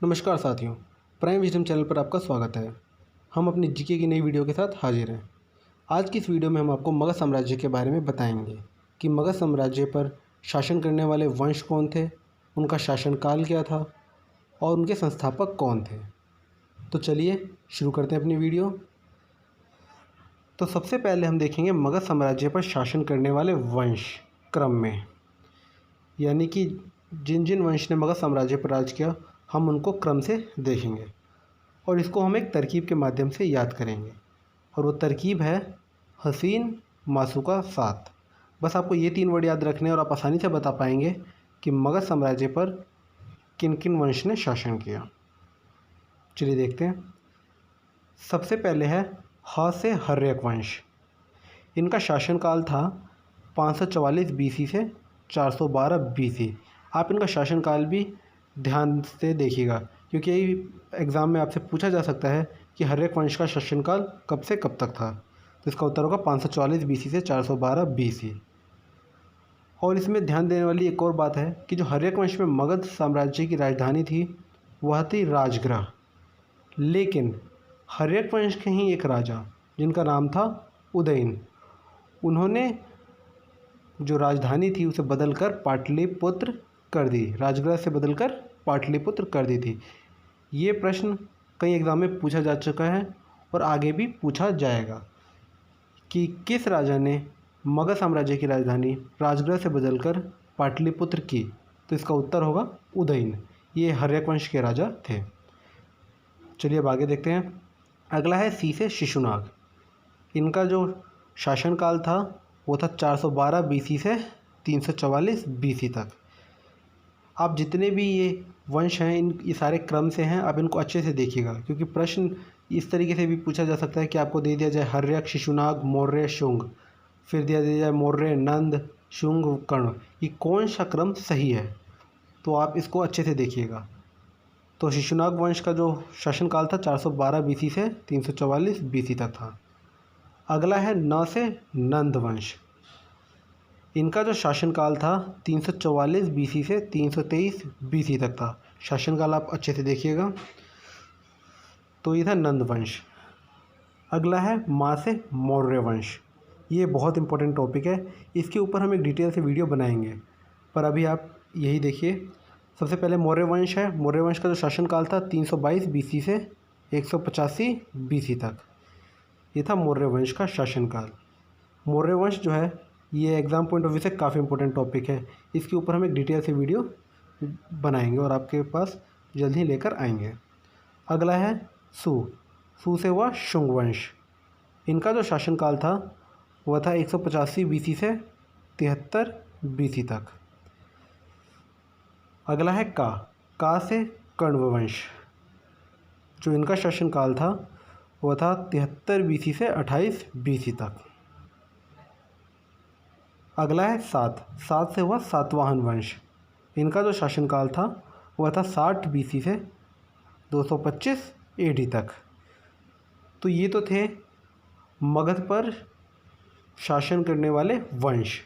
नमस्कार साथियों, prime wisdom channel पर आपका स्वागत है। हम अपनी जीके की नई वीडियो के साथ हाजिर हैं। आज की इस वीडियो में हम आपको मगध साम्राज्य के बारे में बताएंगे कि मगध साम्राज्य पर शासन करने वाले वंश कौन थे, उनका शासनकाल क्या था और उनके संस्थापक कौन थे। तो चलिए शुरू करते हैं अपनी वीडियो। तो सबसे पहले हम देखेंगे मगध साम्राज्य पर शासन करने वाले वंश क्रम में, यानी कि जिन जिन वंश ने मगध साम्राज्य पर राज किया हम उनको क्रम से देखेंगे और इसको हम एक तरकीब के माध्यम से याद करेंगे। और वो तरकीब है हसीन, मासूका, सात। बस आपको ये 3 वर्ड याद रखने और आप आसानी से बता पाएंगे कि मगध साम्राज्य पर किन किन वंश ने शासन किया। चलिए देखते हैं। सबसे पहले है ह से हर्यक वंश। इनका शासनकाल था 544 बीसी से 412 बीसी। आप इनका शासनकाल भी ध्यान से देखिएगा क्योंकि यही एग्ज़ाम में आपसे पूछा जा सकता है कि हर्यक वंश का शासनकाल कब से कब तक था। तो इसका उत्तर होगा 544 बीसी से 412 बीसी। और इसमें ध्यान देने वाली एक और बात है कि जो हर्यक वंश में मगध साम्राज्य की राजधानी थी वह थी राजगृह। लेकिन हर्यक वंश के ही एक राजा जिनका नाम था उदयन, उन्होंने जो राजधानी थी उसे बदलकर पाटलिपुत्र कर दी, राजगृह से बदलकर पाटलिपुत्र कर दी थी। ये प्रश्न कई एग्ज़ाम में पूछा जा चुका है और आगे भी पूछा जाएगा कि किस राजा ने मगध साम्राज्य की राजधानी राजगृह से बदलकर पाटलिपुत्र की। तो इसका उत्तर होगा उदयन। ये हर्यक वंश के राजा थे। चलिए अब आगे देखते हैं। अगला है सी से शिशुनाग। इनका जो शासनकाल था वो था 412 बीसी से 344 बीसी तक। आप जितने भी ये वंश हैं ये सारे क्रम से हैं। आप इनको अच्छे से देखिएगा क्योंकि प्रश्न इस तरीके से भी पूछा जा सकता है कि आपको दे दिया जाए हर्यक, शिशुनाग, मौर्य, शुंग, फिर दिया जाए मौर्य, नंद, शुंग, कर्ण, ये कौन सा क्रम सही है। तो आप इसको अच्छे से देखिएगा। तो शिशुनाग वंश का जो शासनकाल था 412 बीसी से 344 बीसी तक था। अगला है न से नंद वंश। इनका जो शासनकाल था 344 बीसी से 323 बीसी तक था। शासनकाल आप अच्छे से देखिएगा। तो ये था नंद वंश। अगला है माँ से मौर्य वंश। ये बहुत इंपॉर्टेंट टॉपिक है, इसके ऊपर हम एक डिटेल से वीडियो बनाएंगे, पर अभी आप यही देखिए। सबसे पहले मौर्य वंश है। मौर्य वंश का जो शासनकाल था 322 बीसी से 185 बीसी तक। ये था मौर्य वंश का शासनकाल। मौर्य वंश जो है ये एग्ज़ाम पॉइंट ऑफ व्यू से काफ़ी इंपॉर्टेंट टॉपिक है, इसके ऊपर हम एक डिटेल से वीडियो बनाएंगे और आपके पास जल्द ही लेकर आएंगे। अगला है सु। सु से हुआ शुंग वंश। इनका जो शासनकाल था वह था 185 बीसी से 73 बीसी तक। अगला है का। का से कण्व वंश। जो इनका शासनकाल था वह था 73 बीसी से 28 बीसी तक। अगला है सात। सात से हुआ सातवाहन वंश। इनका जो शासनकाल था वह था 60 बीसी से 225 एडी तक। तो ये तो थे मगध पर शासन करने वाले वंश।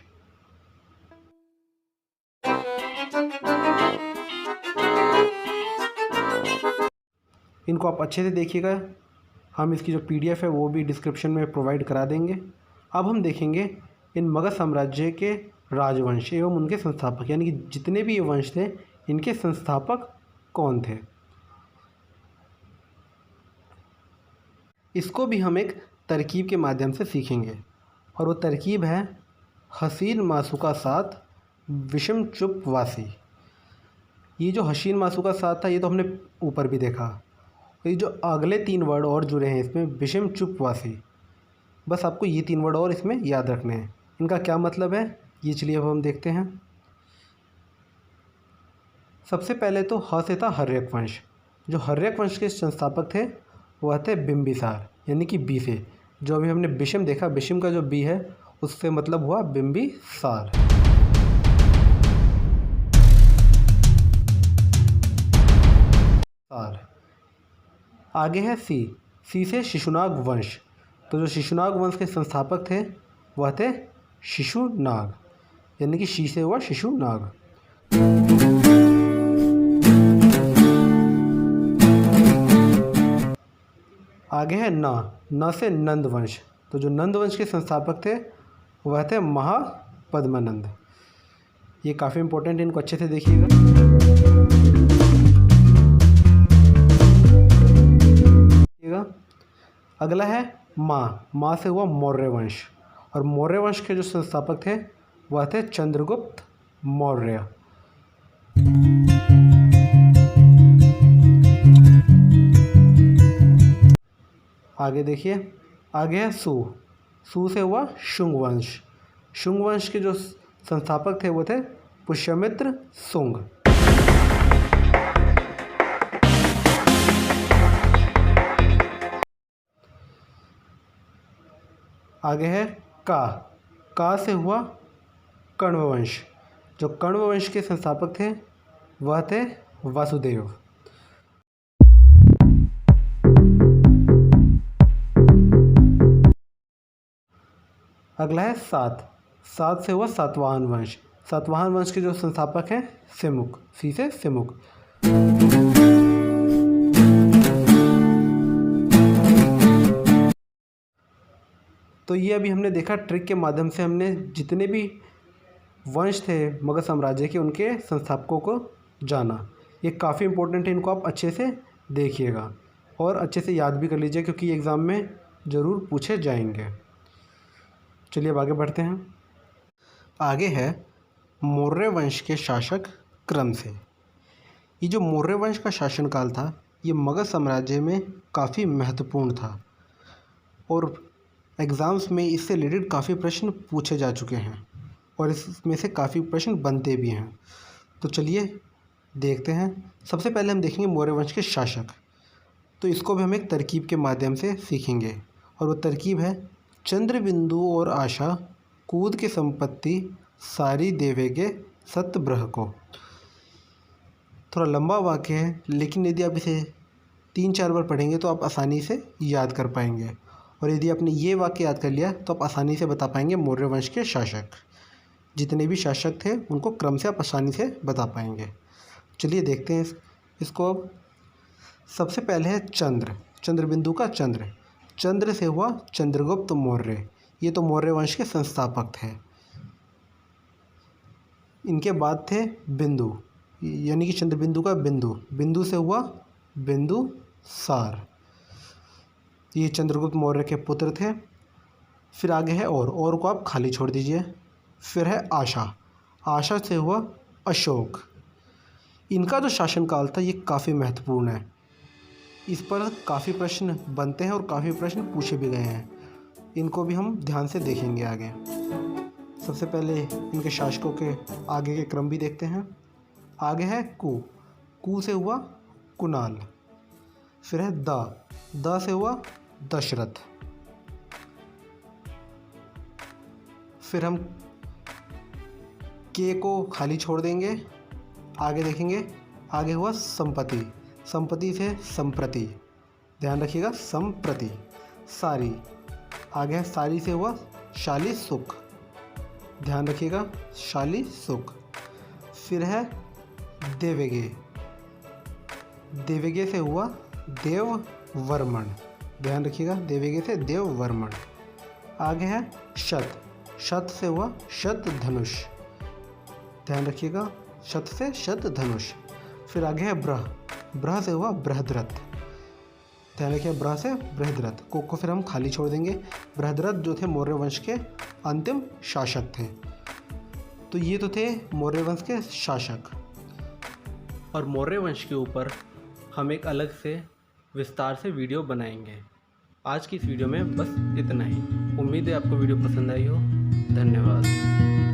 इनको आप अच्छे से देखिएगा। हम इसकी जो पीडीएफ है वो भी डिस्क्रिप्शन में प्रोवाइड करा देंगे। अब हम देखेंगे इन मगध साम्राज्य के राजवंश एवं उनके संस्थापक, यानी कि जितने भी ये वंश थे इनके संस्थापक कौन थे। इसको भी हम एक तरकीब के माध्यम से सीखेंगे और वो तरकीब है हसीन, मासूका, सात, विषम, चुप, वासी। ये जो हसीन, मासूका, सात था ये तो हमने ऊपर भी देखा। ये जो अगले 3 वर्ड और जुड़े हैं इसमें विषम, चुप, वासी, बस आपको ये 3 वर्ड और इसमें याद रखने हैं। इनका क्या मतलब है ये चलिए अब हम देखते हैं। सबसे पहले तो ह से था हर्यक वंश। जो हर्यक वंश के संस्थापक थे वह थे बिंबिसार, यानी कि बी से। जो अभी हमने विषम देखा, विषम का जो बी है उससे मतलब हुआ बिंबिसार। आगे है सी। सी से शिशुनाग वंश। तो जो शिशुनाग वंश के संस्थापक थे वह थे शिशुनाग, यानी कि शी से हुआ शिशुनाग। आगे है न से नंद वंश। तो जो नंद वंश के संस्थापक थे वह थे महापद्मानंद। ये काफ़ी इम्पोर्टेंट है, इनको अच्छे से देखिएगा। अगला है माँ से हुआ मौर्य वंश, और मौर्य वंश के जो संस्थापक थे वह थे चंद्रगुप्त मौर्य। आगे देखिए, आगे है सू से हुआ शुंग वंश। शुंग वंश के जो संस्थापक थे वो थे पुष्यमित्र शुंग। आगे है का से हुआ कण्व वंश। जो कण्व वंश के संस्थापक थे वह थे वासुदेव। अगला है सात से हुआ सातवाहन वंश। सातवाहन वंश के जो संस्थापक हैं सिमुक, सी से सिमुक। तो ये अभी हमने देखा ट्रिक के माध्यम से, हमने जितने भी वंश थे मगध साम्राज्य के उनके संस्थापकों को जाना। ये काफ़ी इम्पोर्टेंट है, इनको आप अच्छे से देखिएगा और अच्छे से याद भी कर लीजिए क्योंकि एग्ज़ाम में ज़रूर पूछे जाएंगे। चलिए अब आगे बढ़ते हैं। आगे है मौर्य वंश के शासक क्रम से। ये जो मौर्य वंश का शासनकाल था ये मगध साम्राज्य में काफ़ी महत्वपूर्ण था और एग्ज़ाम्स में इससे रिलेटेड काफ़ी प्रश्न पूछे जा चुके हैं और इसमें से काफ़ी प्रश्न बनते भी हैं। तो चलिए देखते हैं। सबसे पहले हम देखेंगे मौर्य वंश के शासक। तो इसको भी हम एक तरकीब के माध्यम से सीखेंगे और वो तरकीब है चंद्रबिंदु और आशा कूद के संपत्ति सारी देवेगे सतब्रह को। थोड़ा लंबा वाक्य है लेकिन यदि आप इसे 3-4 बार पढ़ेंगे तो आप आसानी से याद कर पाएंगे और यदि आपने ये वाक्य याद कर लिया तो आप आसानी से बता पाएंगे मौर्य वंश के शासक। जितने भी शासक थे उनको क्रम से आप आसानी से बता पाएंगे। चलिए देखते हैं इसको। अब सबसे पहले है चंद्रबिंदु का चंद्र से हुआ चंद्रगुप्त मौर्य। ये तो मौर्य वंश के संस्थापक थे। इनके बाद थे बिंदु, यानी कि चंद्रबिंदु का बिंदु से हुआ बिंदुसार। ये चंद्रगुप्त मौर्य के पुत्र थे। फिर आगे है और को आप खाली छोड़ दीजिए। फिर है आशा से हुआ अशोक। इनका जो शासनकाल था ये काफ़ी महत्वपूर्ण है। इस पर काफ़ी प्रश्न बनते हैं और काफ़ी प्रश्न पूछे भी गए हैं। इनको भी हम ध्यान से देखेंगे आगे। सबसे पहले इनके शासकों के आगे के क्रम भी देखते हैं। आगे है कू से हुआ कुणाल। फिर है द से हुआ दशरथ। फिर हम के को खाली छोड़ देंगे। आगे देखेंगे, आगे हुआ संपत्ति से संप्रति, ध्यान रखिएगा संप्रति। सारी, आगे है सारी से हुआ शाली सुख, ध्यान रखिएगा शाली सुख। फिर है देवेगे से हुआ देववर्मन, ध्यान रखिएगा देवेगे से देववर्मन। आगे है शत से हुआ शतधनुष, ध्यान रखिएगा शत से शतधनुष। फिर आगे है ब्रह से हुआ बृहद्रथ, ध्यान रखिए ब्रह से बृहद्रथ। को फिर हम खाली छोड़ देंगे। बृहद्रथ जो थे मौर्य वंश के अंतिम शासक थे। तो ये तो थे मौर्य वंश के शासक। और मौर्य वंश के ऊपर हम एक अलग से विस्तार से वीडियो बनाएंगे। आज की इस वीडियो में बस इतना ही। उम्मीद है आपको वीडियो पसंद आई हो। धन्यवाद।